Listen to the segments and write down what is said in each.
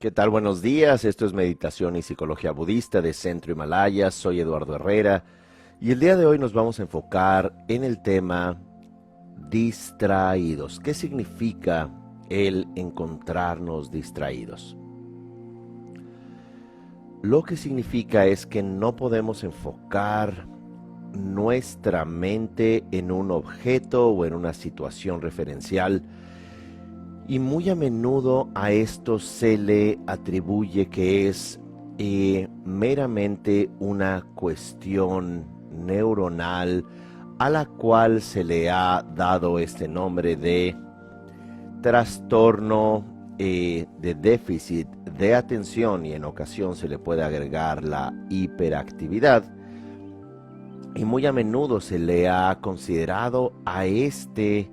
¿Qué tal? Buenos días. Esto es Meditación y Psicología Budista de Centro Himalaya. Soy Eduardo Herrera y el día de hoy nos vamos a enfocar en el tema distraídos. ¿Qué significa el encontrarnos distraídos? Lo que significa es que no podemos enfocar nuestra mente en un objeto o en una situación referencial. Y muy a menudo a esto se le atribuye que es meramente una cuestión neuronal a la cual se le ha dado este nombre de trastorno de déficit de atención, y en ocasión se le puede agregar la hiperactividad. Y muy a menudo se le ha considerado a este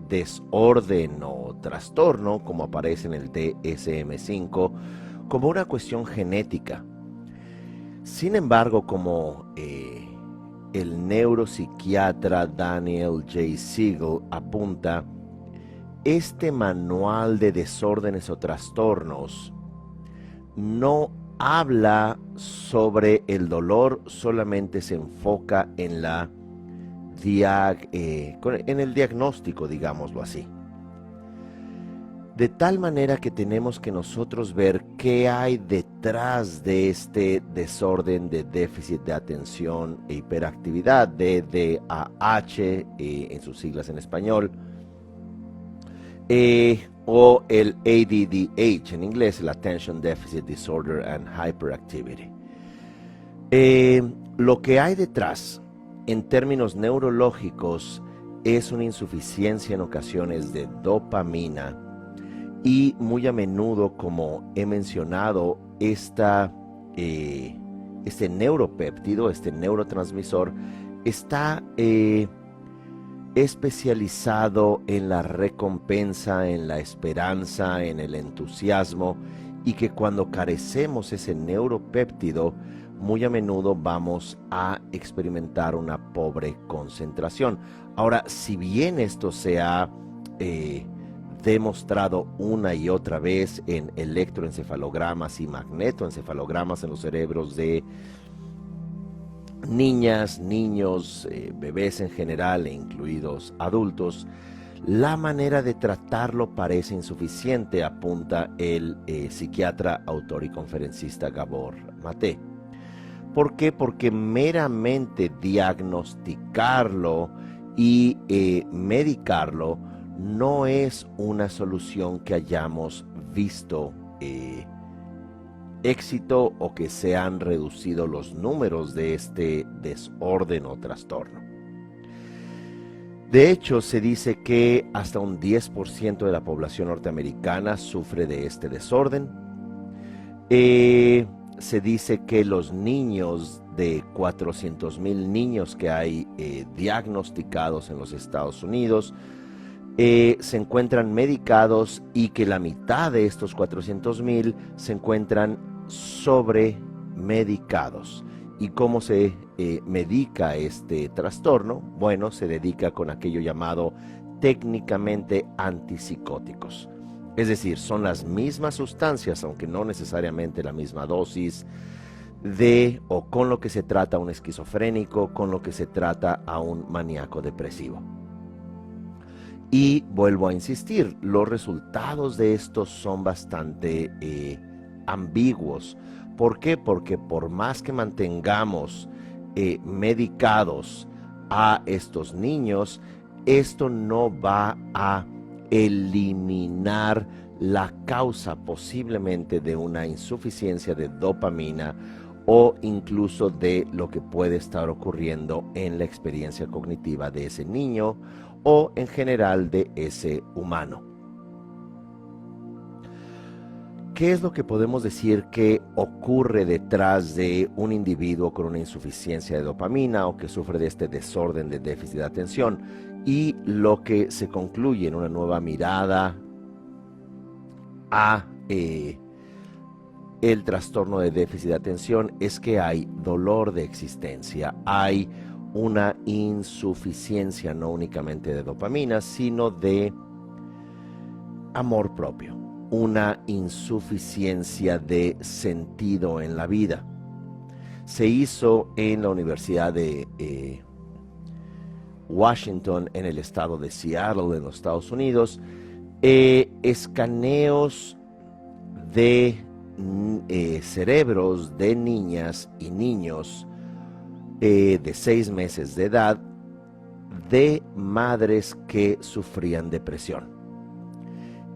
desorden o trastorno, como aparece en el DSM-5, como una cuestión genética. Sin embargo, como el neuropsiquiatra Daniel J. Siegel apunta, este manual de desórdenes o trastornos no habla sobre el dolor, solamente se enfoca en en el diagnóstico, digámoslo así. De tal manera que tenemos que nosotros ver qué hay detrás de este desorden de déficit de atención e hiperactividad, DDAH, en sus siglas en español, o el ADDH en inglés, el Attention Deficit Disorder and Hyperactivity. Lo que hay detrás, en términos neurológicos, es una insuficiencia en ocasiones de dopamina, y muy a menudo, como he mencionado, este neuropéptido, este neurotransmisor, está especializado en la recompensa, en la esperanza, en el entusiasmo, y que cuando carecemos ese neuropéptido, muy a menudo vamos a experimentar una pobre concentración. Ahora, si bien esto se ha demostrado una y otra vez en electroencefalogramas y magnetoencefalogramas en los cerebros de niñas, niños, bebés en general, e incluidos adultos, la manera de tratarlo parece insuficiente, apunta el psiquiatra, autor y conferencista Gabor Maté. ¿Por qué? Porque meramente diagnosticarlo y medicarlo no es una solución que hayamos visto éxito, o que se han reducido los números de este desorden o trastorno. De hecho, se dice que hasta un 10% de la población norteamericana sufre de este desorden. Se dice que los niños, de 400,000 niños que hay diagnosticados en los Estados Unidos, se encuentran medicados, y que la mitad de estos 400,000 se encuentran sobremedicados. ¿Y cómo se medica este trastorno? Bueno, se dedica con aquello llamado técnicamente antipsicóticos. Es decir, son las mismas sustancias, aunque no necesariamente la misma dosis, o con lo que se trata a un esquizofrénico, con lo que se trata a un maníaco depresivo. Y vuelvo a insistir, los resultados de estos son bastante ambiguos. ¿Por qué? Porque por más que mantengamos medicados a estos niños, esto no va a eliminar la causa posiblemente de una insuficiencia de dopamina, o incluso de lo que puede estar ocurriendo en la experiencia cognitiva de ese niño, o en general de ese humano. ¿Qué es lo que podemos decir que ocurre detrás de un individuo con una insuficiencia de dopamina, o que sufre de este desorden de déficit de atención? Y lo que se concluye en una nueva mirada a el trastorno de déficit de atención es que hay dolor de existencia, hay una insuficiencia no únicamente de dopamina, sino de amor propio. una insuficiencia de sentido en la vida. Se hizo en la Universidad de Washington, en el estado de Seattle, en los Estados Unidos, escaneos de cerebros de niñas y niños de 6 meses de edad de madres que sufrían depresión.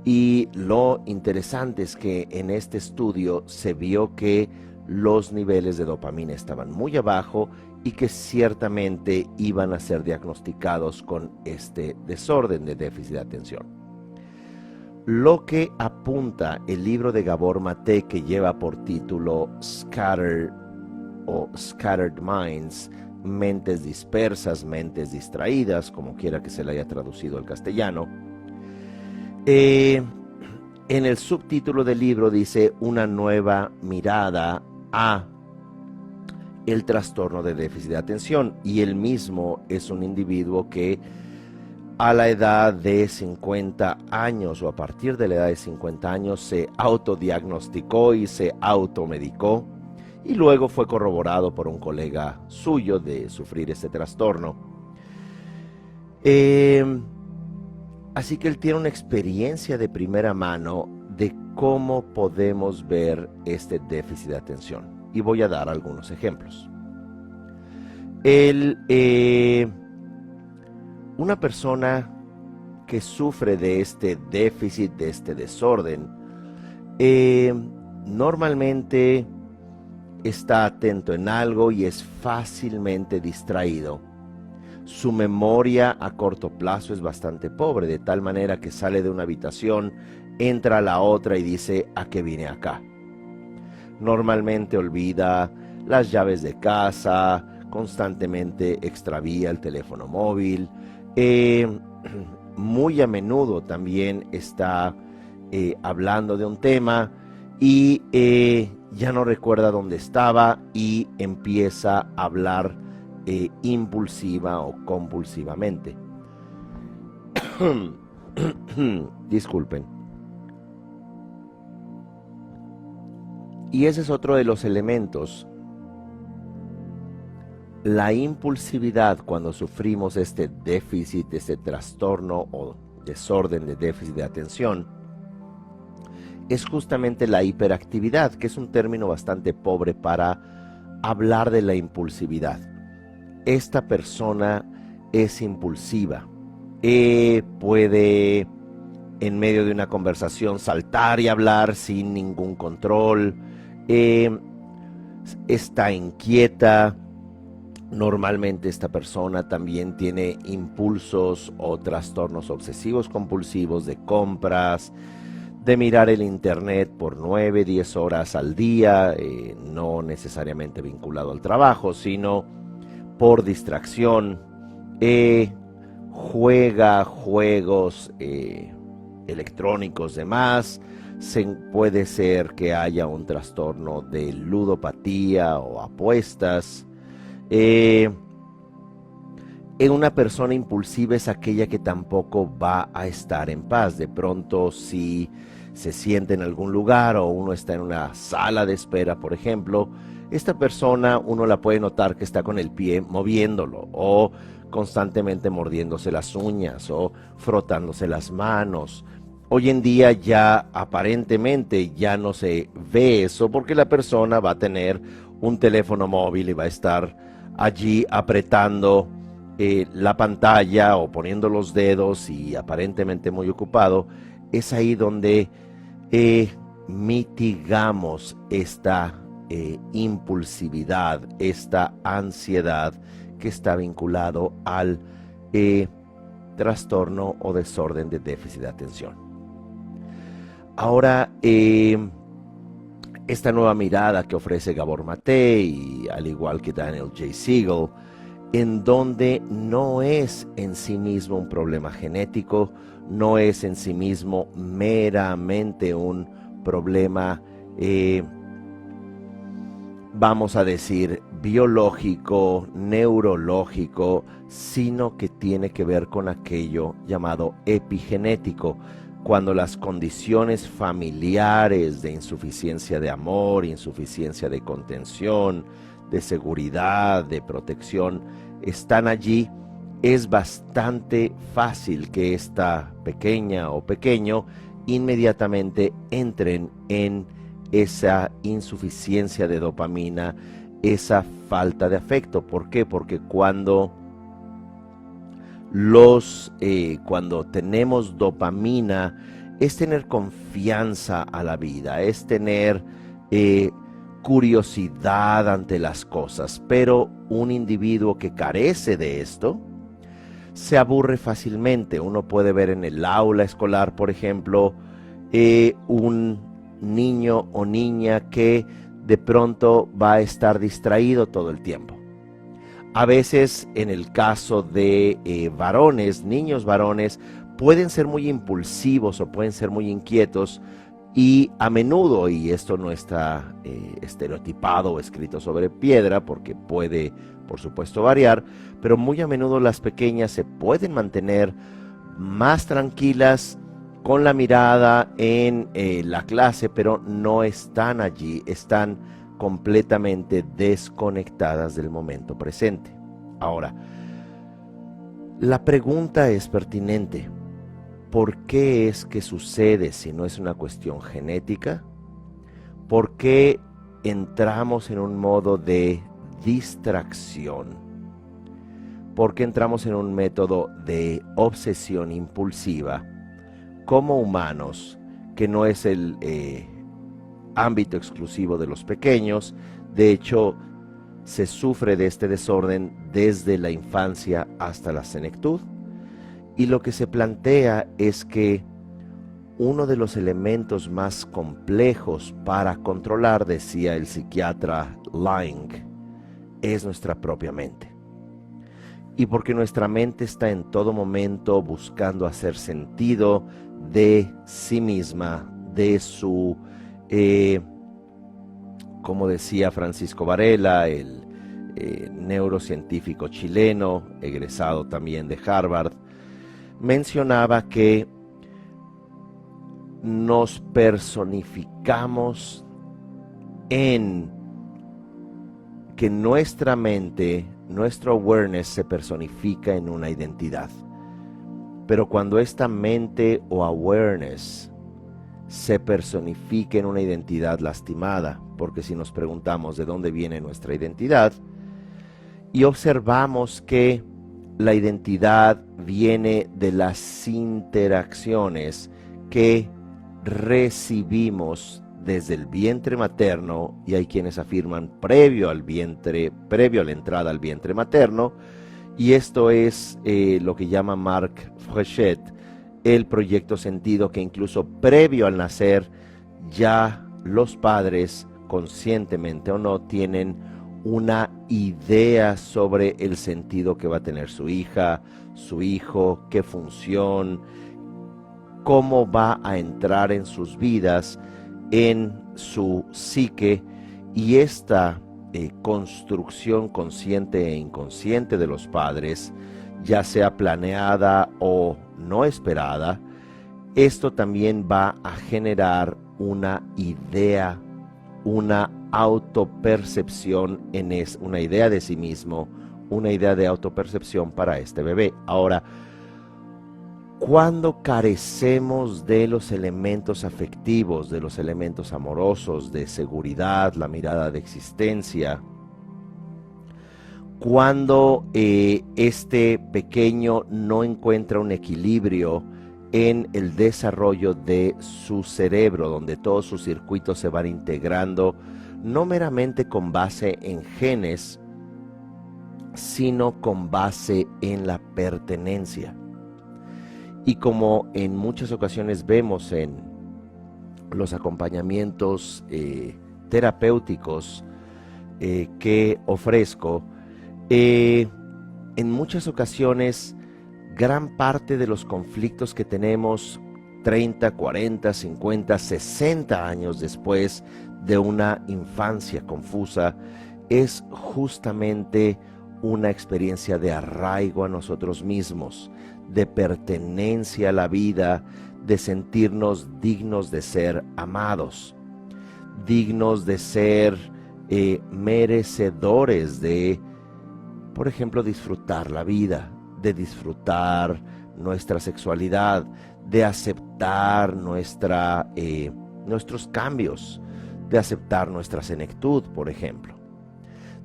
Y lo interesante es que en este estudio se vio que los niveles de dopamina estaban muy abajo y que ciertamente iban a ser diagnosticados con este desorden de déficit de atención. Lo que apunta el libro de Gabor Maté, que lleva por título Scattered Minds, mentes dispersas, mentes distraídas, como quiera que se le haya traducido al castellano. En el subtítulo del libro dice una nueva mirada a el trastorno de déficit de atención, y él mismo es un individuo que a la edad de 50 años o a partir de la edad de 50 años se autodiagnosticó y se automedicó, y luego fue corroborado por un colega suyo de sufrir este trastorno. Así que él tiene una experiencia de primera mano de cómo podemos ver este déficit de atención. Y voy a dar algunos ejemplos. Una persona que sufre de este déficit, de este desorden, normalmente está atento en algo y es fácilmente distraído. Su memoria a corto plazo es bastante pobre, de tal manera que sale de una habitación, entra a la otra y dice: ¿a qué vine acá? Normalmente olvida las llaves de casa, constantemente extravía el teléfono móvil, muy a menudo también está hablando de un tema y ya no recuerda dónde estaba y empieza a hablar impulsiva o compulsivamente. Disculpen. Y ese es otro de los elementos. La impulsividad, cuando sufrimos este déficit, este trastorno o desorden de déficit de atención, es justamente la hiperactividad, que es un término bastante pobre para hablar de la impulsividad. Esta persona es impulsiva, puede en medio de una conversación saltar y hablar sin ningún control, está inquieta. Normalmente esta persona también tiene impulsos o trastornos obsesivos compulsivos de compras, de mirar el internet por 9, 10 horas al día, no necesariamente vinculado al trabajo, sino por distracción. Juega juegos electrónicos demás. Puede ser que haya un trastorno de ludopatía o apuestas. Una persona impulsiva es aquella que tampoco va a estar en paz. De pronto, si se siente en algún lugar o uno está en una sala de espera, por ejemplo, esta persona uno la puede notar que está con el pie moviéndolo o constantemente mordiéndose las uñas o frotándose las manos. Hoy en día ya aparentemente ya no se ve eso, porque la persona va a tener un teléfono móvil y va a estar allí apretando la pantalla o poniendo los dedos y aparentemente muy ocupado. Es ahí donde mitigamos esta impulsividad, esta ansiedad que está vinculado al trastorno o desorden de déficit de atención. Ahora, esta nueva mirada que ofrece Gabor Maté, y al igual que Daniel J. Siegel, en donde no es en sí mismo un problema genético, no es en sí mismo meramente un problema, vamos a decir, biológico, neurológico, sino que tiene que ver con aquello llamado epigenético. cuando las condiciones familiares de insuficiencia de amor, insuficiencia de contención, de seguridad, de protección, están allí, es bastante fácil que esta pequeña o pequeño inmediatamente entren en esa insuficiencia de dopamina, esa falta de afecto. ¿Por qué? Porque cuando tenemos dopamina, es tener confianza a la vida, es tener curiosidad ante las cosas, pero un individuo que carece de esto se aburre fácilmente. Uno puede ver en el aula escolar, por ejemplo, un niño o niña que de pronto va a estar distraído todo el tiempo. A veces, en el caso de varones, niños varones, pueden ser muy impulsivos o pueden ser muy inquietos, y a menudo, y esto no está estereotipado o escrito sobre piedra porque puede, por supuesto, variar, pero muy a menudo las pequeñas se pueden mantener más tranquilas con la mirada en la clase, pero no están allí, están completamente desconectadas del momento presente. Ahora, la pregunta es pertinente. ¿Por qué es que sucede si no es una cuestión genética? ¿Por qué entramos en un modo de distracción? ¿Por qué entramos en un método de obsesión impulsiva como humanos, que no es el ámbito exclusivo de los pequeños? De hecho, se sufre de este desorden desde la infancia hasta la senectud. Y lo que se plantea es que uno de los elementos más complejos para controlar, decía el psiquiatra Lang, es nuestra propia mente. Y porque nuestra mente está en todo momento buscando hacer sentido de sí misma, de su, como decía Francisco Varela, el neurocientífico chileno, egresado también de Harvard, mencionaba que nos personificamos en que nuestra mente, nuestro awareness se personifica en una identidad. Pero cuando esta mente o awareness se personifica en una identidad lastimada, porque si nos preguntamos de dónde viene nuestra identidad y observamos que la identidad viene de las interacciones que recibimos desde el vientre materno, y hay quienes afirman previo a la entrada al vientre materno, y esto es lo que llama Marc Fréchet el proyecto sentido, que incluso previo al nacer ya los padres, conscientemente o no, tienen una idea sobre el sentido que va a tener su hija, su hijo, qué función, cómo va a entrar en sus vidas, en su psique, y esta construcción consciente e inconsciente de los padres, ya sea planeada o no esperada, esto también va a generar una idea, una autopercepción, una idea de sí mismo, una idea de autopercepción para este bebé. Ahora, cuando carecemos de los elementos afectivos, de los elementos amorosos, de seguridad, la mirada de existencia, cuando este pequeño no encuentra un equilibrio en el desarrollo de su cerebro, donde todos sus circuitos se van integrando, no meramente con base en genes, sino con base en la pertenencia. Y como en muchas ocasiones vemos en los acompañamientos terapéuticos que ofrezco, en muchas ocasiones gran parte de los conflictos que tenemos 30, 40, 50, 60 años después de una infancia confusa es justamente una experiencia de arraigo a nosotros mismos, de pertenencia a la vida, de sentirnos dignos de ser amados, dignos de ser merecedores de, por ejemplo, disfrutar la vida, de disfrutar nuestra sexualidad, de aceptar nuestros cambios, de aceptar nuestra senectud, por ejemplo,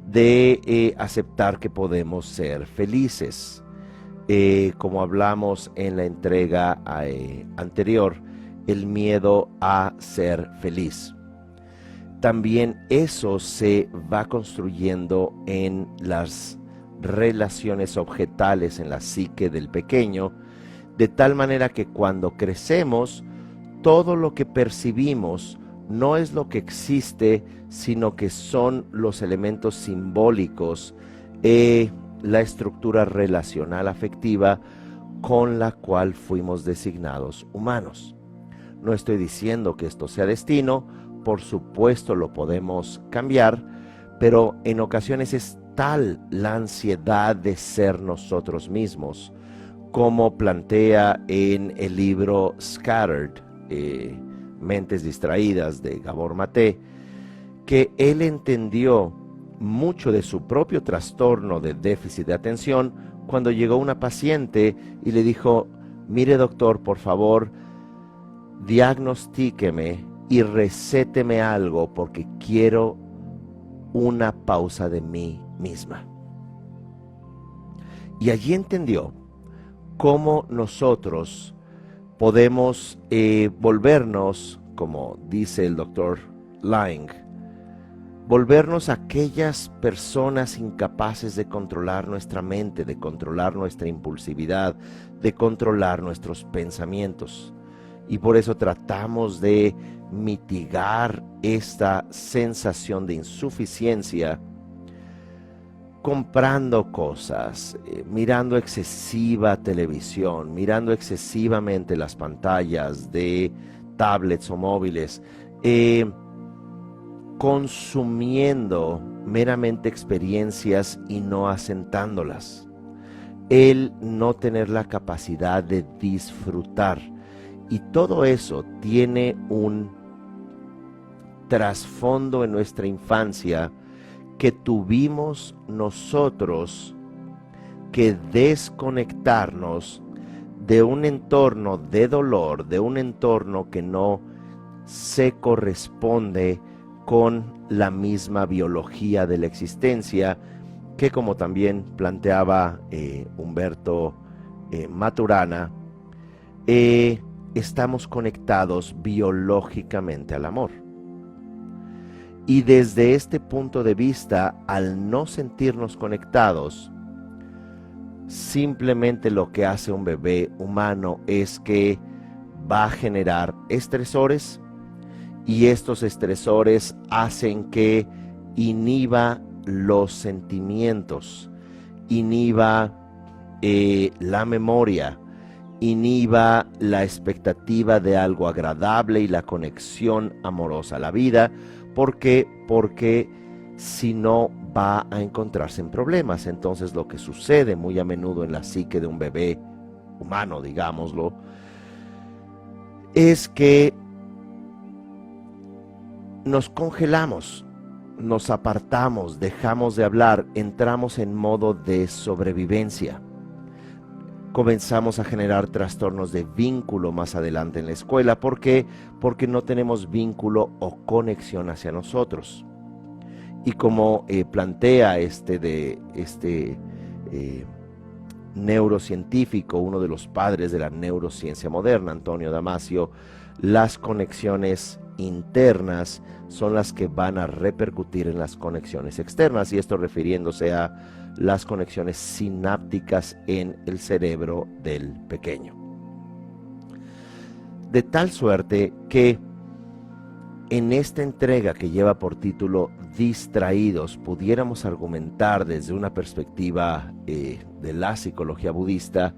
de aceptar que podemos ser felices. Como hablamos en la entrega anterior, el miedo a ser feliz. También eso se va construyendo en las relaciones objetales en la psique del pequeño, de tal manera que cuando crecemos, todo lo que percibimos no es lo que existe, sino que son los elementos simbólicos, la estructura relacional afectiva con la cual fuimos designados humanos. No estoy diciendo que esto sea destino, por supuesto lo podemos cambiar, pero en ocasiones es tal la ansiedad de ser nosotros mismos, como plantea en el libro Scattered, Mentes Distraídas, de Gabor Maté, que él entendió mucho de su propio trastorno de déficit de atención cuando llegó una paciente y le dijo: mire doctor, por favor, diagnostíqueme y recéteme algo porque quiero una pausa de mí misma. Y allí entendió cómo nosotros podemos volvernos, como dice el doctor Lang, volvernos aquellas personas incapaces de controlar nuestra mente, de controlar nuestra impulsividad, de controlar nuestros pensamientos. Y por eso tratamos de mitigar esta sensación de insuficiencia comprando cosas, mirando excesiva televisión, mirando excesivamente las pantallas de tablets o móviles, consumiendo meramente experiencias y no asentándolas. El no tener la capacidad de disfrutar. Y todo eso tiene un trasfondo en nuestra infancia que tuvimos nosotros que desconectarnos de un entorno de dolor, de un entorno que no se corresponde con la misma biología de la existencia, que como también planteaba Humberto Maturana, estamos conectados biológicamente al amor. Y desde este punto de vista, al no sentirnos conectados, simplemente lo que hace un bebé humano es que va a generar estresores, y estos estresores hacen que inhiba los sentimientos, inhiba la memoria, inhiba la expectativa de algo agradable y la conexión amorosa a la vida. ¿Por qué? Porque si no va a encontrarse en problemas. Entonces lo que sucede muy a menudo en la psique de un bebé humano, digámoslo, es que nos congelamos, nos apartamos, dejamos de hablar, entramos en modo de sobrevivencia. Comenzamos a generar trastornos de vínculo más adelante en la escuela. ¿Por qué? Porque no tenemos vínculo o conexión hacia nosotros. Y como plantea este neurocientífico, uno de los padres de la neurociencia moderna, Antonio Damasio, las conexiones internas son las que van a repercutir en las conexiones externas, y esto refiriéndose a las conexiones sinápticas en el cerebro del pequeño. De tal suerte que en esta entrega que lleva por título Distraídos, pudiéramos argumentar desde una perspectiva de la psicología budista,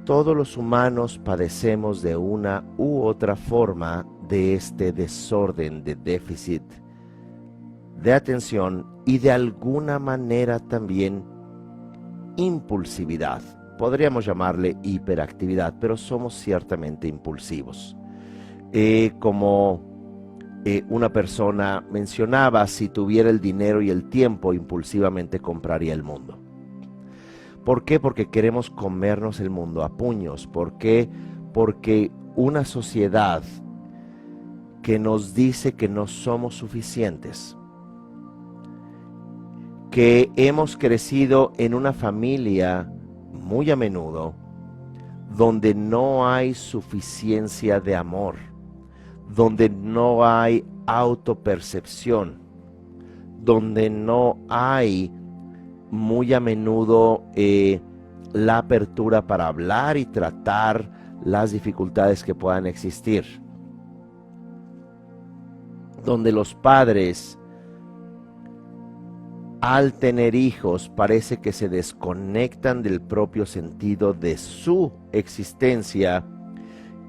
todos los humanos padecemos de una u otra forma de este desorden de déficit de atención y de alguna manera también impulsividad. podríamos llamarle hiperactividad, pero somos ciertamente impulsivos. Como una persona mencionaba, si tuviera el dinero y el tiempo, impulsivamente compraría el mundo. ¿Por qué? Porque queremos comernos el mundo a puños. ¿Por qué? Porque una sociedad que nos dice que no somos suficientes, que hemos crecido en una familia muy a menudo donde no hay suficiencia de amor, donde no hay autopercepción, donde no hay muy a menudo la apertura para hablar y tratar las dificultades que puedan existir, donde los padres, al tener hijos, parece que se desconectan del propio sentido de su existencia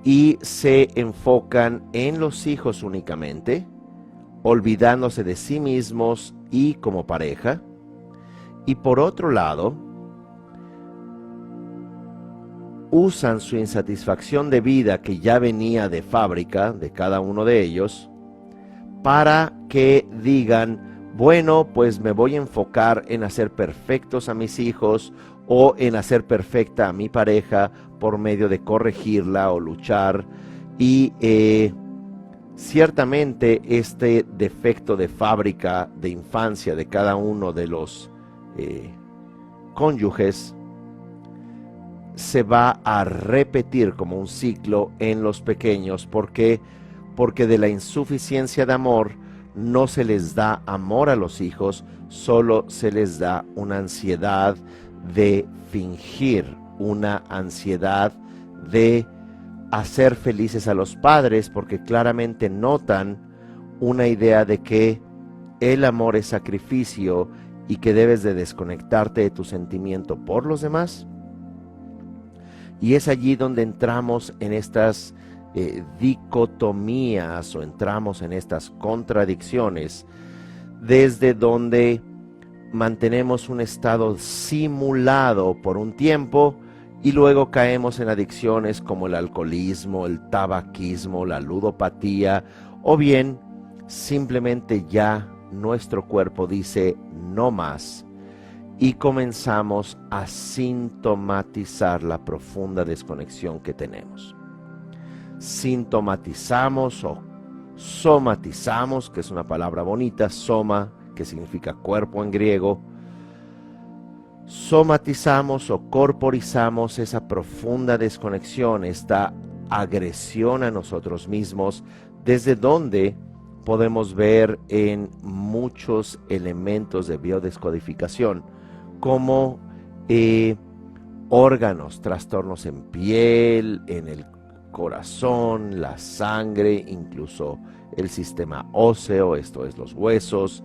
y se enfocan en los hijos únicamente, olvidándose de sí mismos y como pareja. Y por otro lado, usan su insatisfacción de vida que ya venía de fábrica de cada uno de ellos para que digan, bueno, pues me voy a enfocar en hacer perfectos a mis hijos o en hacer perfecta a mi pareja por medio de corregirla o luchar. Y ciertamente este defecto de fábrica de infancia de cada uno de los cónyuges se va a repetir como un ciclo en los pequeños. ¿Por qué? Porque de la insuficiencia de amor no se les da amor a los hijos, solo se les da una ansiedad de fingir, una ansiedad de hacer felices a los padres, porque claramente notan una idea de que el amor es sacrificio y que debes de desconectarte de tu sentimiento por los demás. Y es allí donde entramos en estas dicotomías o entramos en estas contradicciones, desde donde mantenemos un estado simulado por un tiempo y luego caemos en adicciones como el alcoholismo, el tabaquismo, la ludopatía, o bien simplemente ya nuestro cuerpo dice no más y comenzamos a sintomatizar la profunda desconexión que tenemos. Sintomatizamos o somatizamos, que es una palabra bonita, soma, que significa cuerpo en griego. Somatizamos o corporizamos esa profunda desconexión, esta agresión a nosotros mismos, desde donde podemos ver en muchos elementos de biodescodificación, como órganos, trastornos en piel, en el corazón, la sangre, incluso el sistema óseo, esto es los huesos,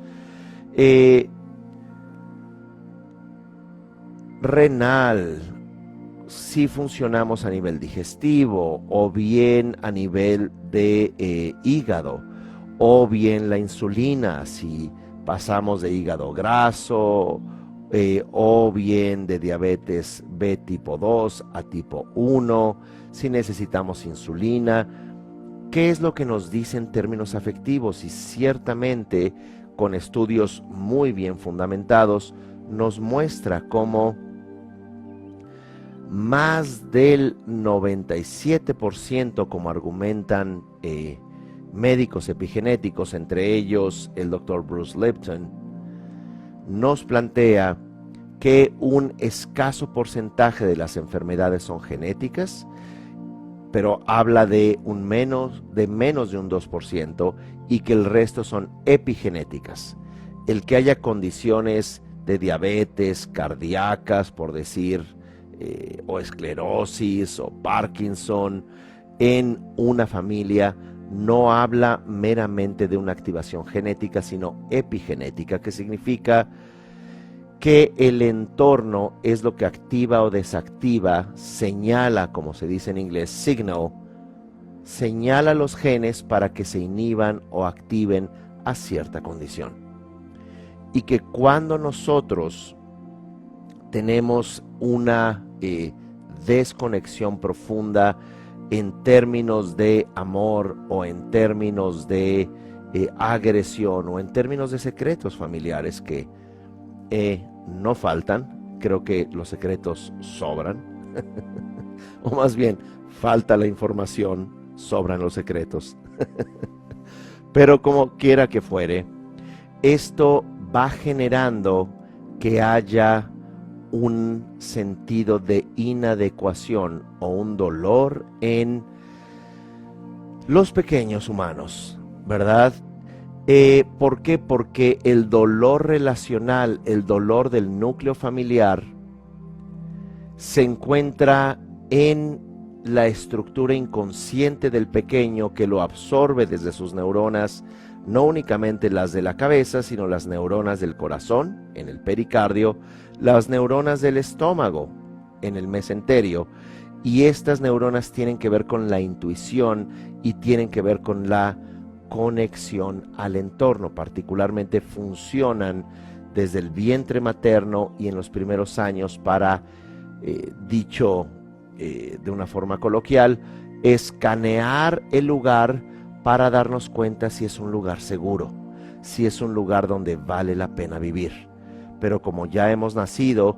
renal, si funcionamos a nivel digestivo o bien a nivel de hígado, o bien la insulina, si pasamos de hígado graso, o bien de diabetes B tipo 2 a tipo 1, si necesitamos insulina. ¿Qué es lo que nos dice en términos afectivos? Y ciertamente, con estudios muy bien fundamentados, nos muestra cómo más del 97%, como argumentan médicos epigenéticos, entre ellos el doctor Bruce Lipton, nos plantea que un escaso porcentaje de las enfermedades son genéticas, pero habla de menos de un 2%, y que el resto son epigenéticas. El que haya condiciones de diabetes, cardíacas, por decir, o esclerosis o Parkinson en una familia, no habla meramente de una activación genética, sino epigenética, que significa que el entorno es lo que activa o desactiva, señala, como se dice en inglés, signal, señala los genes para que se inhiban o activen a cierta condición. Y que cuando nosotros tenemos una desconexión profunda en términos de amor o en términos de agresión o en términos de secretos familiares que no faltan. Creo que los secretos sobran, o más bien falta la información, sobran los secretos. Pero como quiera que fuere, esto va generando que haya un sentido de inadecuación o un dolor en los pequeños humanos, ¿verdad? ¿Por qué? Porque el dolor relacional, el dolor del núcleo familiar, se encuentra en la estructura inconsciente del pequeño, que lo absorbe desde sus neuronas, no únicamente las de la cabeza, sino las neuronas del corazón, en el pericardio, las neuronas del estómago, en el mesenterio, y estas neuronas tienen que ver con la intuición y tienen que ver con la conexión al entorno. Particularmente funcionan desde el vientre materno y en los primeros años para, dicho de una forma coloquial, escanear el lugar para darnos cuenta si es un lugar seguro, si es un lugar donde vale la pena vivir. Pero como ya hemos nacido,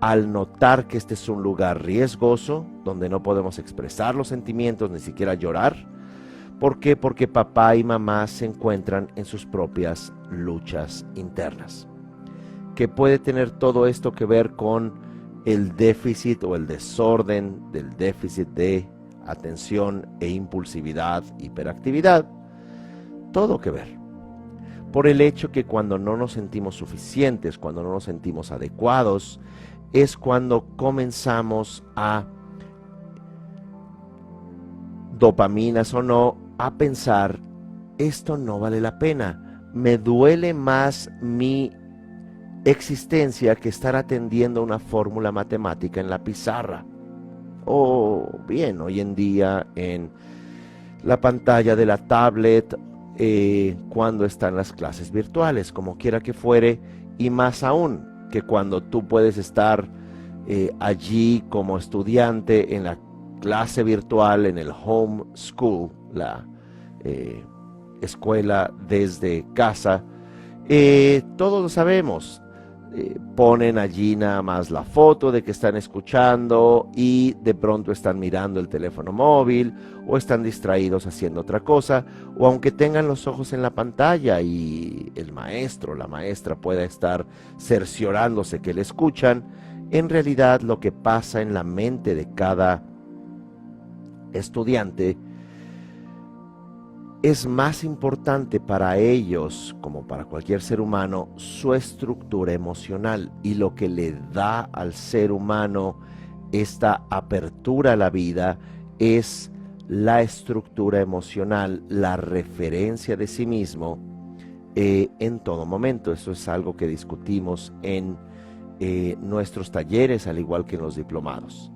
al notar que este es un lugar riesgoso, donde no podemos expresar los sentimientos, ni siquiera llorar. ¿Por qué? Porque papá y mamá se encuentran en sus propias luchas internas. ¿Qué puede tener todo esto que ver con el déficit o el desorden del déficit de atención e impulsividad, hiperactividad? Todo que ver. Por el hecho que cuando no nos sentimos suficientes, cuando no nos sentimos adecuados, es cuando comenzamos a, dopaminas o no, a pensar, esto no vale la pena, me duele más mi existencia que estar atendiendo una fórmula matemática en la pizarra. O bien, hoy en día en la pantalla de la tablet, cuando están las clases virtuales, como quiera que fuere, y más aún que cuando tú puedes estar allí como estudiante en la clase virtual, en el home school, la escuela desde casa. Todos lo sabemos. Ponen allí nada más la foto de que están escuchando y de pronto están mirando el teléfono móvil o están distraídos haciendo otra cosa, o aunque tengan los ojos en la pantalla y el maestro o la maestra pueda estar cerciorándose que le escuchan, en realidad lo que pasa en la mente de cada estudiante es más importante para ellos, como para cualquier ser humano, su estructura emocional, y lo que le da al ser humano esta apertura a la vida es la estructura emocional, la referencia de sí mismo en todo momento. Eso es algo que discutimos en nuestros talleres, al igual que en los diplomados.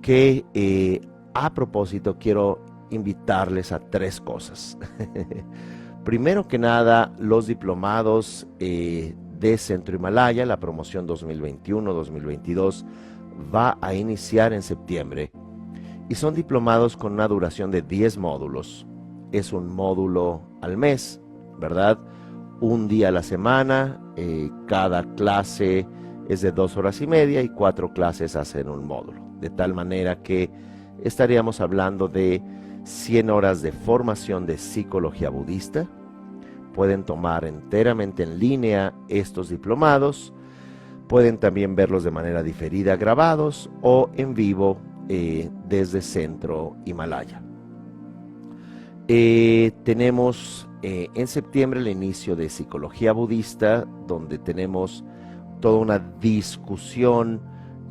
Que a propósito quiero invitarles a tres cosas. Primero que nada, los diplomados de Centro Himalaya, la promoción 2021-2022, va a iniciar en septiembre y son diplomados con una duración de 10 módulos. Es un módulo al mes, ¿verdad? Un día a la semana, cada clase es de 2 horas y media y 4 clases hacen un módulo. De tal manera que estaríamos hablando de 100 horas de formación de psicología budista. Pueden tomar enteramente en línea estos diplomados. Pueden también verlos de manera diferida grabados o en vivo desde Centro Himalaya. Tenemos en septiembre el inicio de psicología budista, donde tenemos toda una discusión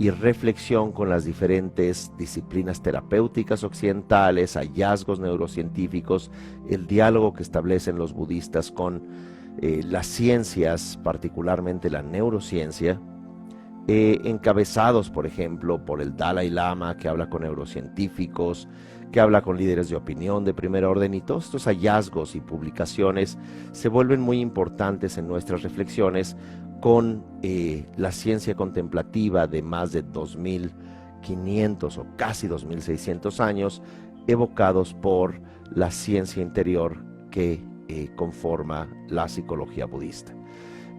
y reflexión con las diferentes disciplinas terapéuticas occidentales, hallazgos neurocientíficos, el diálogo que establecen los budistas con las ciencias, particularmente la neurociencia, encabezados, por ejemplo, por el Dalai Lama, que habla con neurocientíficos, que habla con líderes de opinión de primer orden, y todos estos hallazgos y publicaciones se vuelven muy importantes en nuestras reflexiones con la ciencia contemplativa de más de 2000 2.500 o casi 2.600 años, evocados por la ciencia interior que conforma la psicología budista.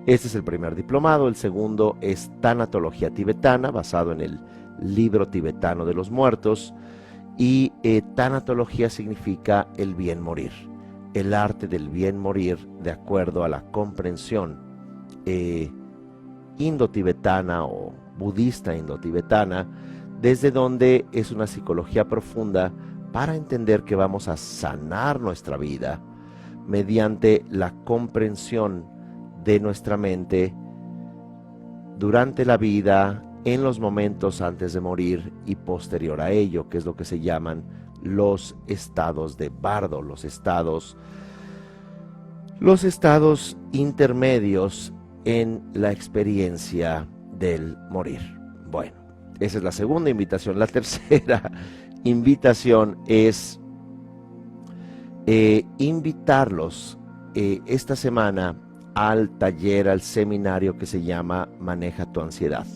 Este es el primer diplomado. El segundo es Tanatología Tibetana, basado en el libro tibetano de los muertos. Y tanatología significa el bien morir, el arte del bien morir de acuerdo a la comprensión indotibetana o budista indotibetana, desde donde es una psicología profunda para entender que vamos a sanar nuestra vida mediante la comprensión de nuestra mente durante la vida, en los momentos antes de morir y posterior a ello, que es lo que se llaman los estados de bardo, los estados intermedios en la experiencia del morir. Bueno, esa es la segunda invitación. La tercera invitación es invitarlos esta semana al taller, al seminario que se llama Maneja tu ansiedad.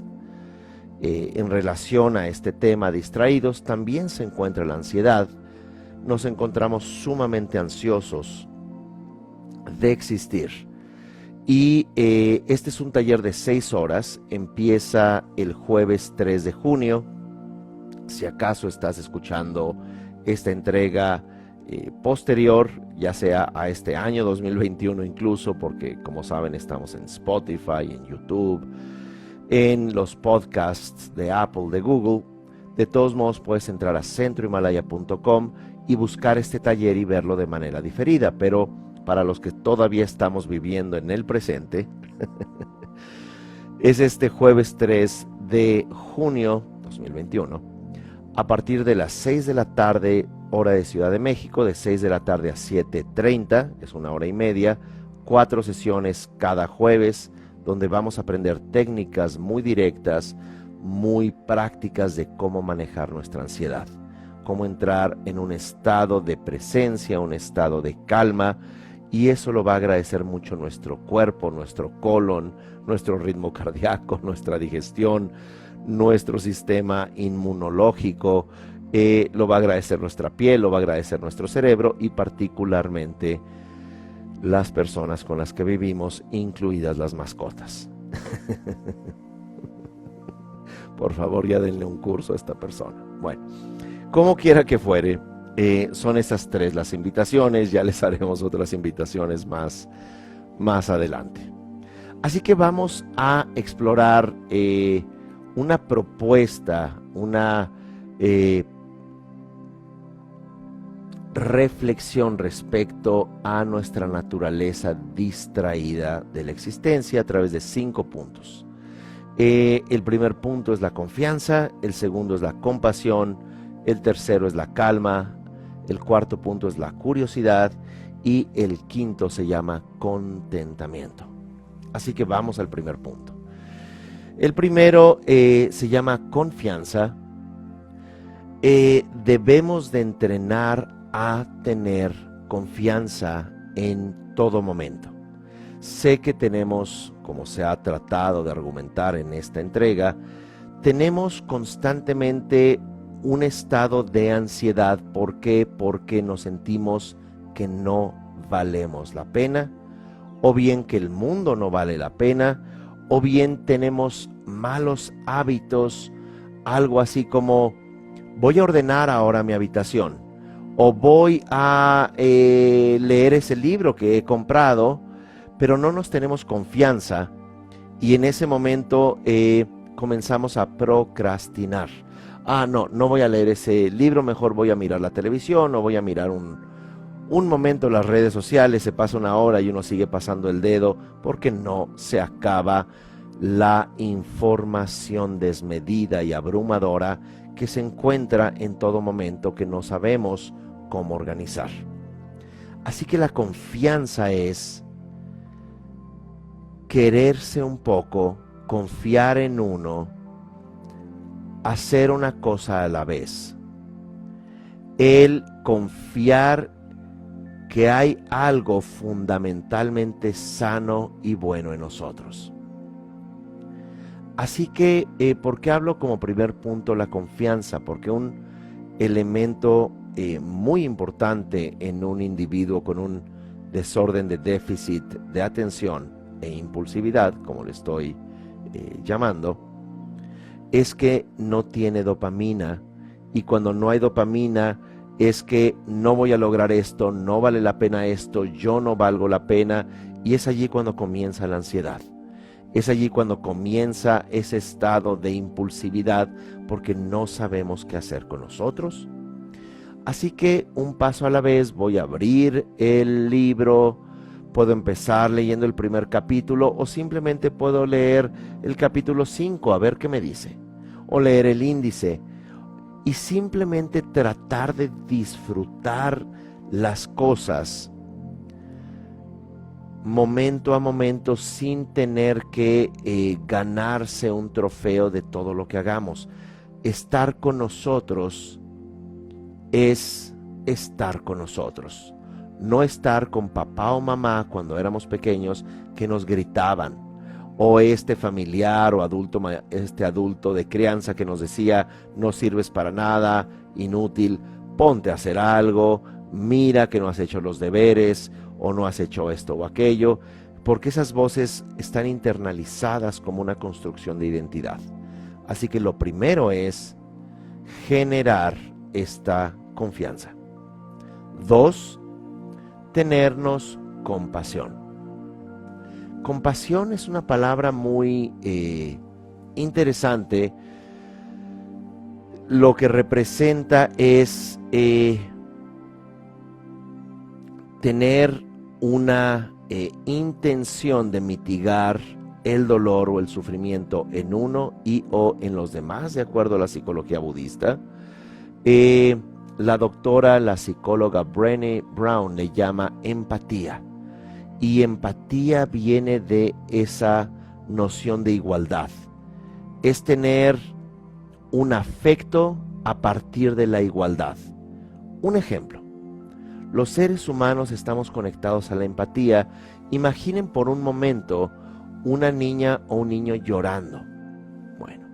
En relación a este tema, distraídos, también se encuentra la ansiedad. Nos encontramos sumamente ansiosos de existir. Y este es un taller de 6 horas, empieza el jueves 3 de junio. Si acaso estás escuchando esta entrega posterior, ya sea a este año 2021 incluso, porque como saben estamos en Spotify, en YouTube, en los podcasts de Apple, de Google. De todos modos puedes entrar a centrohimalaya.com y buscar este taller y verlo de manera diferida, pero para los que todavía estamos viviendo en el presente, es este jueves 3 de junio 2021, a partir de las 6 de la tarde, hora de Ciudad de México, de 6 de la tarde a 7:30, es 1 hora y media, 4 sesiones cada jueves, donde vamos a aprender técnicas muy directas, muy prácticas de cómo manejar nuestra ansiedad, cómo entrar en un estado de presencia, un estado de calma, y eso lo va a agradecer mucho nuestro cuerpo, nuestro colon, nuestro ritmo cardíaco, nuestra digestión, nuestro sistema inmunológico, lo va a agradecer nuestra piel, lo va a agradecer nuestro cerebro y particularmente las personas con las que vivimos, incluidas las mascotas. Por favor, ya denle un curso a esta persona. Bueno, como quiera que fuere, son esas 3 las invitaciones. Ya les haremos otras invitaciones más adelante. Así que vamos a explorar una propuesta, una reflexión respecto a nuestra naturaleza distraída de la existencia a través de 5 puntos. El primer punto es la confianza, el segundo es la compasión, el tercero es la calma, el cuarto punto es la curiosidad y el quinto se llama contentamiento. Así que vamos al primer punto. El primero se llama confianza. Debemos de entrenar a tener confianza en todo momento. Sé que tenemos, como se ha tratado de argumentar en esta entrega, tenemos constantemente un estado de ansiedad. ¿Por qué? Porque nos sentimos que no valemos la pena, o bien que el mundo no vale la pena, o bien tenemos malos hábitos, algo así como voy a ordenar ahora mi habitación, o voy a leer ese libro que he comprado, pero no nos tenemos confianza y en ese momento comenzamos a procrastinar. No voy a leer ese libro, mejor voy a mirar la televisión o voy a mirar un momento las redes sociales. Se pasa 1 hora y uno sigue pasando el dedo porque no se acaba la información desmedida y abrumadora que se encuentra en todo momento, que no sabemos cómo organizar. Así que la confianza es quererse un poco, confiar en uno, hacer una cosa a la vez. El confiar que hay algo fundamentalmente sano y bueno en nosotros. Así que, ¿por qué hablo como primer punto la confianza? Porque un elemento muy importante en un individuo con un desorden de déficit de atención e impulsividad, como le estoy llamando, es que no tiene dopamina, y cuando no hay dopamina es que no voy a lograr esto, no vale la pena esto, yo no valgo la pena, y es allí cuando comienza la ansiedad. Es allí cuando comienza ese estado de impulsividad porque no sabemos qué hacer con nosotros. Así que un paso a la vez voy a abrir el libro, puedo empezar leyendo el primer capítulo o simplemente puedo leer el capítulo 5 a ver qué me dice, o leer el índice y simplemente tratar de disfrutar las cosas momento a momento sin tener que ganarse un trofeo de todo lo que hagamos. Estar con nosotros es estar con nosotros, no estar con papá o mamá cuando éramos pequeños que nos gritaban, o este familiar o adulto, este adulto de crianza que nos decía no sirves para nada, inútil, ponte a hacer algo, mira que no has hecho los deberes o no has hecho esto o aquello, porque esas voces están internalizadas como una construcción de identidad. Así que lo primero es generar esta confianza. 2, tenernos compasión. Compasión es una palabra muy interesante. Lo que representa es tener una intención de mitigar el dolor o el sufrimiento en uno y o en los demás, de acuerdo a la psicología budista. La psicóloga Brené Brown le llama empatía. Y empatía viene de esa noción de igualdad. Es tener un afecto a partir de la igualdad. Un ejemplo. Los seres humanos estamos conectados a la empatía. Imaginen por un momento una niña o un niño llorando. Bueno,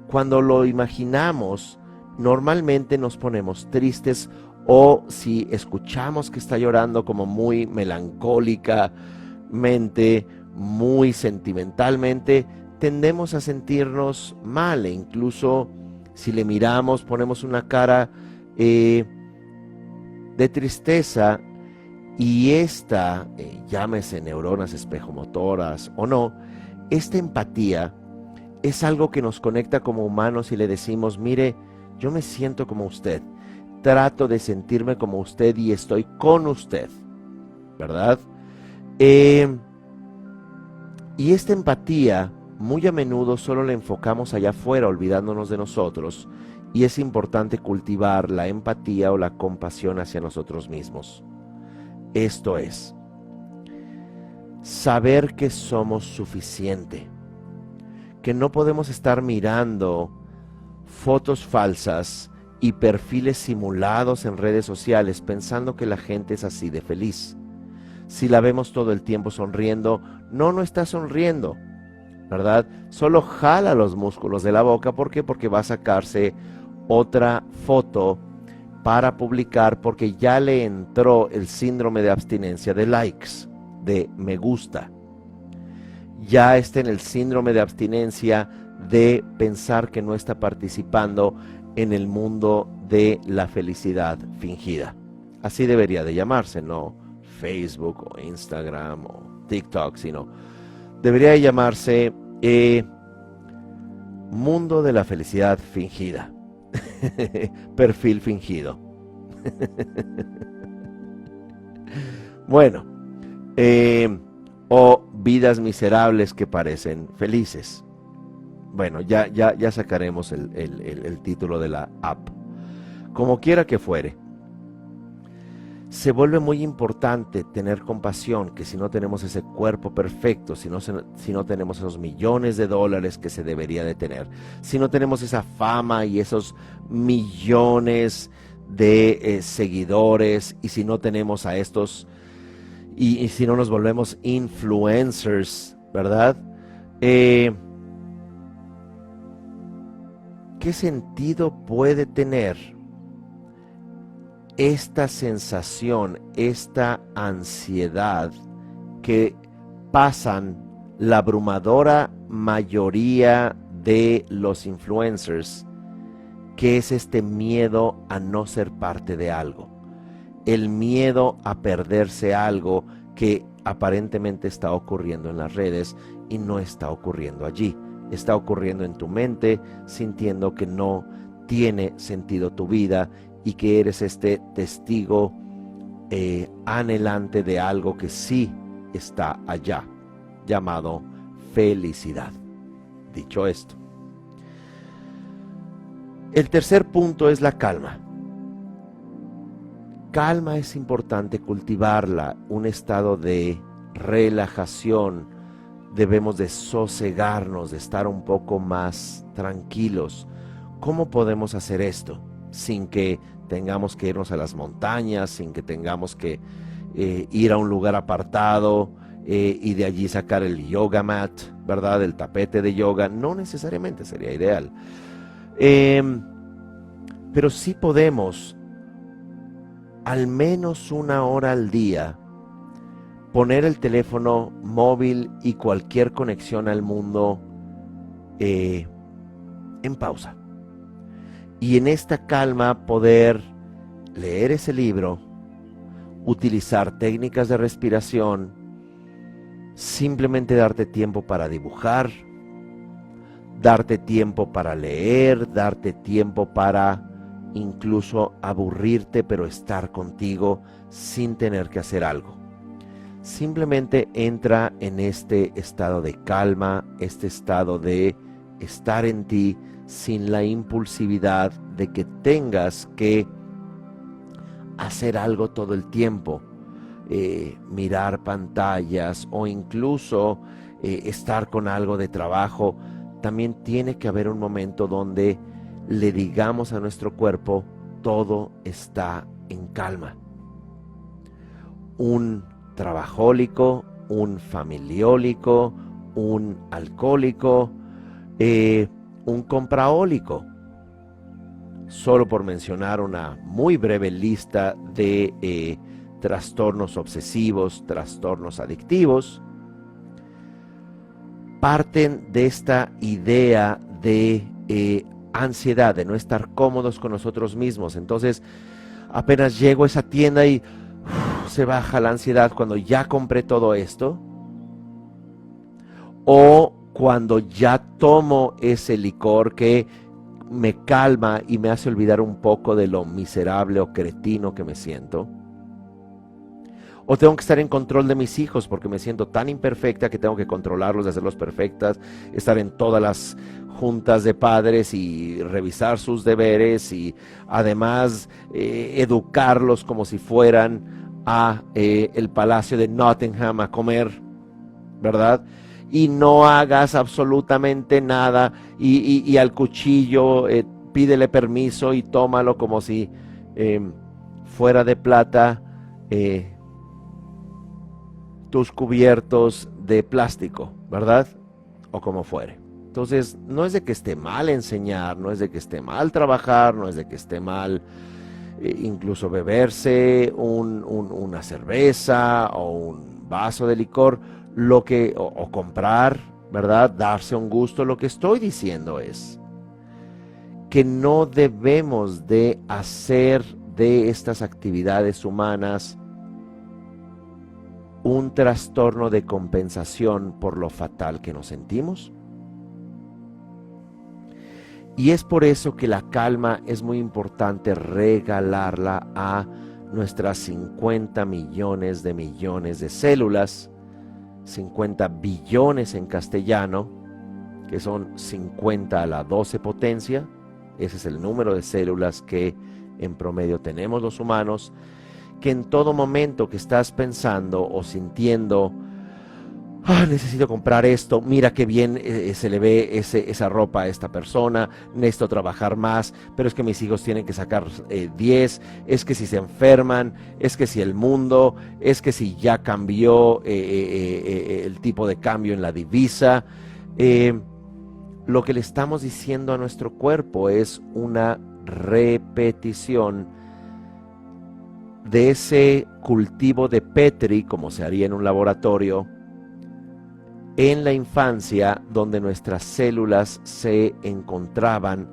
cuando lo imaginamos, normalmente nos ponemos tristes, o si escuchamos que está llorando como muy melancólicamente, muy sentimentalmente, tendemos a sentirnos mal, e incluso si le miramos, ponemos una cara de tristeza, y esta, llámese neuronas espejomotoras o no, esta empatía es algo que nos conecta como humanos y le decimos, mire, yo me siento como usted, trato de sentirme como usted y estoy con usted, ¿verdad? Y esta empatía muy a menudo solo la enfocamos allá afuera, olvidándonos de nosotros, y es importante cultivar la empatía o la compasión hacia nosotros mismos. Esto es, saber que somos suficiente, que no podemos estar mirando fotos falsas y perfiles simulados en redes sociales pensando que la gente es así de feliz. Si la vemos todo el tiempo sonriendo, no está sonriendo, ¿verdad? Solo jala los músculos de la boca. ¿Por qué? Porque va a sacarse otra foto para publicar, porque ya le entró el síndrome de abstinencia de likes, de me gusta. Ya está en el síndrome de abstinencia de pensar que no está participando en el mundo de la felicidad fingida. Así debería de llamarse, no Facebook o Instagram o TikTok, sino debería de llamarse mundo de la felicidad fingida. Perfil fingido. Bueno, o vidas miserables que parecen felices. Bueno, ya sacaremos el título de la app. Como quiera que fuere, se vuelve muy importante tener compasión, que si no tenemos ese cuerpo perfecto, si no tenemos esos millones de dólares que se debería de tener, si no tenemos esa fama y esos millones de seguidores, y si no tenemos a estos, y si no nos volvemos influencers, ¿verdad? ¿qué sentido puede tener esta sensación, esta ansiedad que pasan la abrumadora mayoría de los influencers, que es este miedo a no ser parte de algo, el miedo a perderse algo que aparentemente está ocurriendo en las redes y no está ocurriendo allí, está ocurriendo en tu mente, sintiendo que no tiene sentido tu vida y que eres este testigo anhelante de algo que sí está allá, llamado felicidad. Dicho esto, el tercer punto es la calma. Calma es importante cultivarla, un estado de relajación. Debemos de sosegarnos, de estar un poco más tranquilos. ¿Cómo podemos hacer esto? Sin que tengamos que irnos a las montañas, sin que tengamos que ir a un lugar apartado y de allí sacar el yoga mat, ¿verdad? El tapete de yoga. No necesariamente sería ideal. Pero sí podemos, al menos 1 hora al día, poner el teléfono móvil y cualquier conexión al mundo en pausa. Y en esta calma poder leer ese libro, utilizar técnicas de respiración, simplemente darte tiempo para dibujar, darte tiempo para leer, darte tiempo para incluso aburrirte, pero estar contigo sin tener que hacer algo. Simplemente entra en este estado de calma, este estado de estar en ti, sin la impulsividad de que tengas que hacer algo todo el tiempo, mirar pantallas o incluso estar con algo de trabajo. También tiene que haber un momento donde le digamos a nuestro cuerpo, todo está en calma. Un trabajólico, un familiólico, un alcohólico, un compraólico, solo por mencionar una muy breve lista de trastornos obsesivos, trastornos adictivos, parten de esta idea de ansiedad, de no estar cómodos con nosotros mismos. Entonces, apenas llego a esa tienda y se baja la ansiedad cuando ya compré todo esto, o cuando ya tomo ese licor que me calma y me hace olvidar un poco de lo miserable o cretino que me siento. O tengo que estar en control de mis hijos porque me siento tan imperfecta que tengo que controlarlos, de hacerlos perfectas, estar en todas las juntas de padres y revisar sus deberes y además educarlos como si fueran a el palacio de Nottingham a comer, ¿verdad? Y no hagas absolutamente nada y al cuchillo pídele permiso y tómalo como si fuera de plata tus cubiertos de plástico, ¿verdad? O como fuere. Entonces, no es de que esté mal enseñar, no es de que esté mal trabajar, no es de que esté mal incluso beberse una cerveza o un vaso de licor, o comprar, ¿verdad? Darse un gusto. Lo que estoy diciendo es que no debemos de hacer de estas actividades humanas un trastorno de compensación por lo fatal que nos sentimos. Y es por eso que la calma es muy importante regalarla a nuestras 50 millones de células, 50 billones en castellano, que son 50 a la 12 potencia. Ese es el número de células que en promedio tenemos los humanos, que en todo momento que estás pensando o sintiendo, necesito comprar esto, mira qué bien se le ve esa ropa a esta persona, necesito trabajar más, pero es que mis hijos tienen que sacar 10, es que si se enferman, es que si el mundo, es que si ya cambió el tipo de cambio en la divisa. lo que le estamos diciendo a nuestro cuerpo es una repetición de ese cultivo de Petri, como se haría en un laboratorio, en la infancia, donde nuestras células se encontraban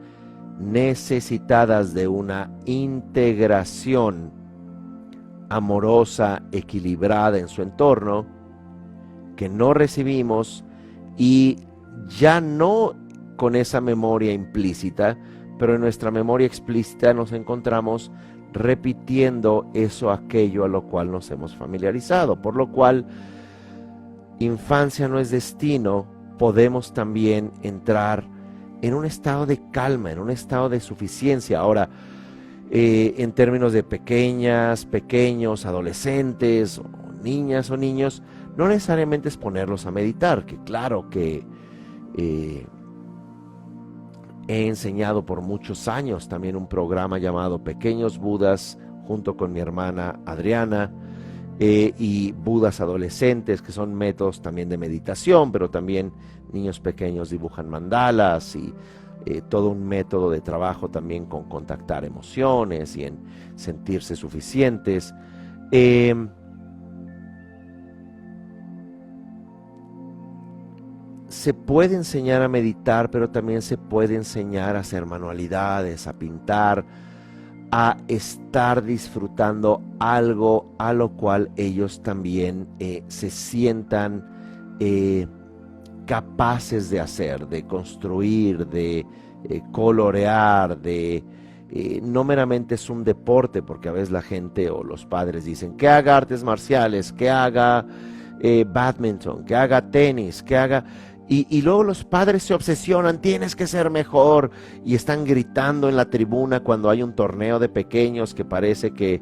necesitadas de una integración amorosa, equilibrada en su entorno, que no recibimos, y ya no con esa memoria implícita, pero en nuestra memoria explícita nos encontramos repitiendo eso, aquello a lo cual nos hemos familiarizado, por lo cual infancia no es destino. Podemos también entrar en un estado de calma, en un estado de suficiencia. Ahora, en términos de pequeños, adolescentes, o niñas o niños, no necesariamente es ponerlos a meditar, que claro que he enseñado por muchos años también un programa llamado Pequeños Budas, junto con mi hermana Adriana, y Budas adolescentes, que son métodos también de meditación, pero también niños pequeños dibujan mandalas, y todo un método de trabajo también con contactar emociones y en sentirse suficientes. Se puede enseñar a meditar, pero también se puede enseñar a hacer manualidades, a pintar, a estar disfrutando algo a lo cual ellos también se sientan capaces de hacer, de construir, de colorear, no meramente es un deporte, porque a veces la gente o los padres dicen que haga artes marciales, que haga badminton, que haga tenis, que haga... Y luego los padres se obsesionan, tienes que ser mejor, y están gritando en la tribuna cuando hay un torneo de pequeños que parece que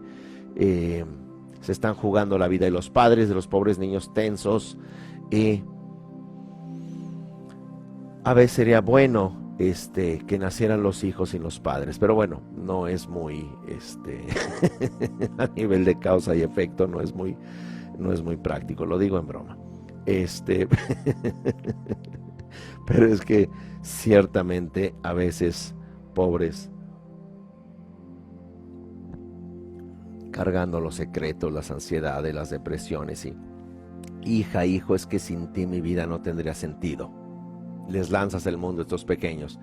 se están jugando la vida, y los padres de los pobres niños tensos. A veces sería bueno que nacieran los hijos sin los padres, pero bueno, no es muy a nivel de causa y efecto, no es muy práctico, lo digo en broma. Pero es que ciertamente a veces pobres, cargando los secretos, las ansiedades, las depresiones, y hija, hijo, es que sin ti mi vida no tendría sentido. Les lanzas el mundo a estos pequeños.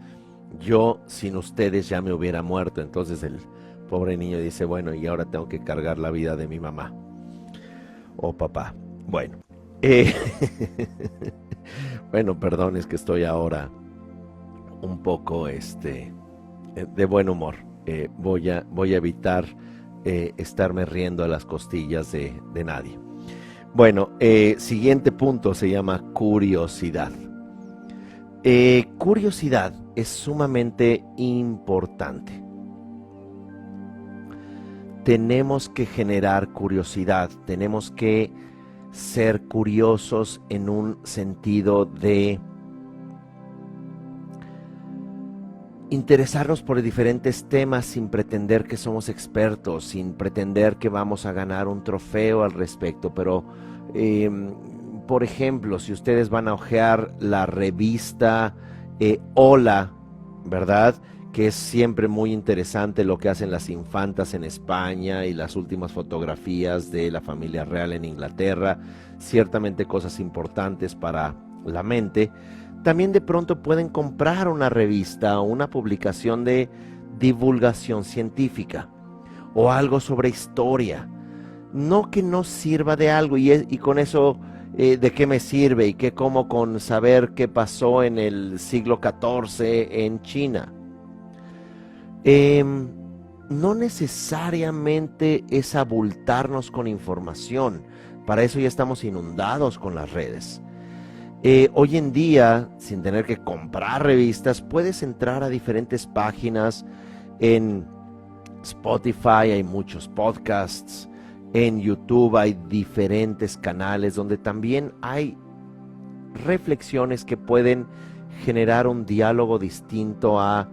Yo sin ustedes ya me hubiera muerto. Entonces el pobre niño dice, bueno, y ahora tengo que cargar la vida de mi mamá o papá. Bueno, bueno, perdón, es que estoy ahora un poco de buen humor. Voy a evitar estarme riendo a las costillas de nadie. Bueno, siguiente punto se llama curiosidad. Curiosidad es sumamente importante. Tenemos que generar curiosidad, tenemos que ser curiosos en un sentido de interesarnos por diferentes temas sin pretender que somos expertos, sin pretender que vamos a ganar un trofeo al respecto, pero por ejemplo, si ustedes van a hojear la revista Hola, ¿verdad?, que es siempre muy interesante lo que hacen las infantas en España y las últimas fotografías de la familia real en Inglaterra, ciertamente cosas importantes para la mente. También de pronto pueden comprar una revista o una publicación de divulgación científica o algo sobre historia. No que no sirva de algo y con eso, ¿de qué me sirve? ¿Y qué como con saber qué pasó en el siglo XIV en China? No necesariamente es abultarnos con información. Para eso ya estamos inundados con las redes. Hoy en día, sin tener que comprar revistas, puedes entrar a diferentes páginas. En Spotify hay muchos podcasts, en YouTube hay diferentes canales donde también hay reflexiones que pueden generar un diálogo distinto a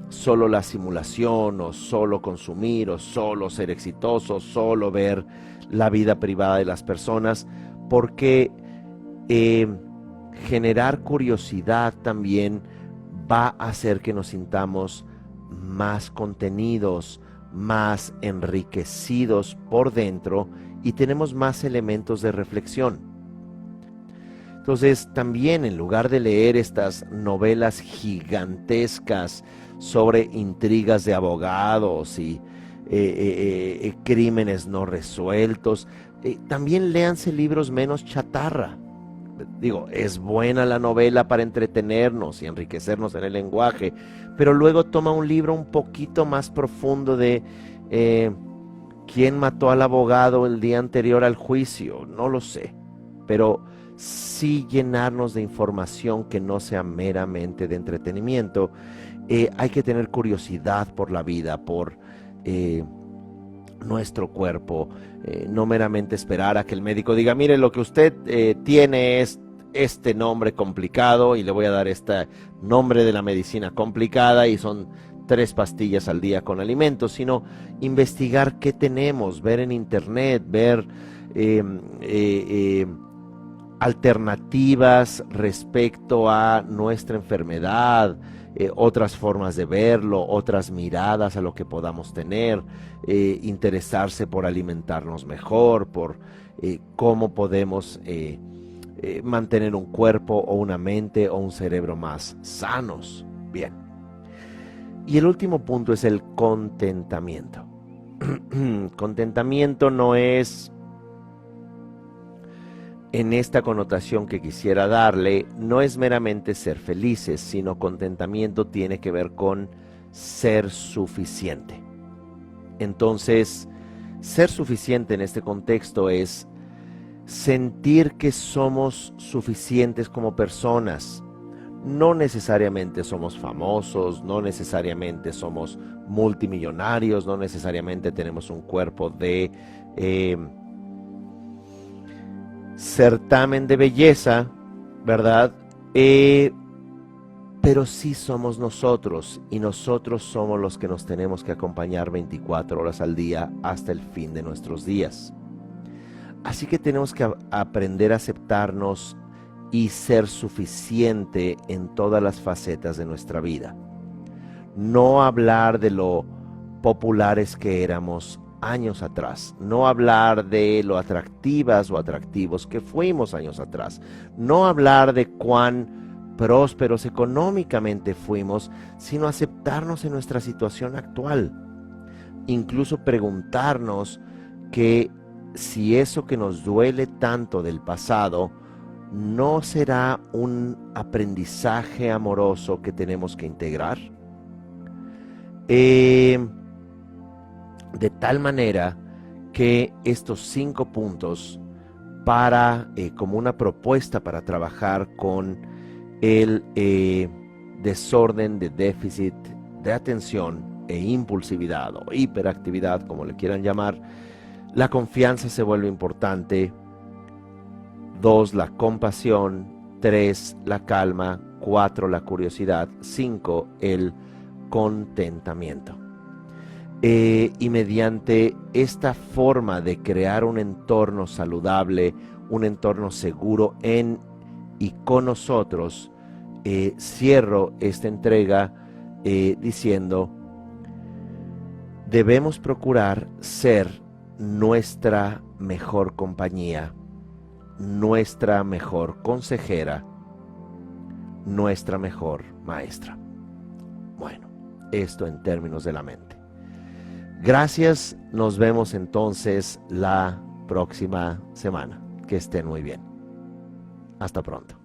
solo la simulación, o solo consumir, o solo ser exitoso, solo ver la vida privada de las personas, porque generar curiosidad también va a hacer que nos sintamos más contenidos, más enriquecidos por dentro y tenemos más elementos de reflexión. Entonces, también en lugar de leer estas novelas gigantescas sobre intrigas de abogados y crímenes no resueltos, también léanse libros menos chatarra. Digo, es buena la novela para entretenernos y enriquecernos en el lenguaje, pero luego toma un libro un poquito más profundo de quién mató al abogado el día anterior al juicio, no lo sé, pero sí llenarnos de información que no sea meramente de entretenimiento. Hay que tener curiosidad por la vida, por nuestro cuerpo, no meramente esperar a que el médico diga, mire, lo que usted tiene es este nombre complicado y le voy a dar este nombre de la medicina complicada y son 3 pastillas al día con alimentos, sino investigar qué tenemos, ver en internet, ver alternativas respecto a nuestra enfermedad, otras formas de verlo, otras miradas a lo que podamos tener, interesarse por alimentarnos mejor, por cómo podemos mantener un cuerpo o una mente o un cerebro más sanos. Bien. Y el último punto es el contentamiento. Contentamiento no es, en esta connotación que quisiera darle, no es meramente ser felices, sino contentamiento tiene que ver con ser suficiente. Entonces, ser suficiente en este contexto es sentir que somos suficientes como personas. No necesariamente somos famosos, no necesariamente somos multimillonarios, no necesariamente tenemos un cuerpo de certamen de belleza, ¿verdad? Pero sí somos nosotros, y nosotros somos los que nos tenemos que acompañar 24 horas al día hasta el fin de nuestros días. Así que tenemos que aprender a aceptarnos y ser suficiente en todas las facetas de nuestra vida. No hablar de lo populares que éramos años atrás, no hablar de lo atractivas o atractivos que fuimos años atrás, no hablar de cuán prósperos económicamente fuimos, sino aceptarnos en nuestra situación actual. Incluso preguntarnos que si eso que nos duele tanto del pasado no será un aprendizaje amoroso que tenemos que integrar. De tal manera que estos 5 puntos como una propuesta para trabajar con el desorden de déficit de atención e impulsividad o hiperactividad, como le quieran llamar, la confianza se vuelve importante. 2, la compasión. 3, la calma. 4, la curiosidad. 5, el contentamiento. Y mediante esta forma de crear un entorno saludable, un entorno seguro en y con nosotros, cierro esta entrega diciendo: debemos procurar ser nuestra mejor compañía, nuestra mejor consejera, nuestra mejor maestra. Bueno, esto en términos de la mente. Gracias, nos vemos entonces la próxima semana. Que estén muy bien. Hasta pronto.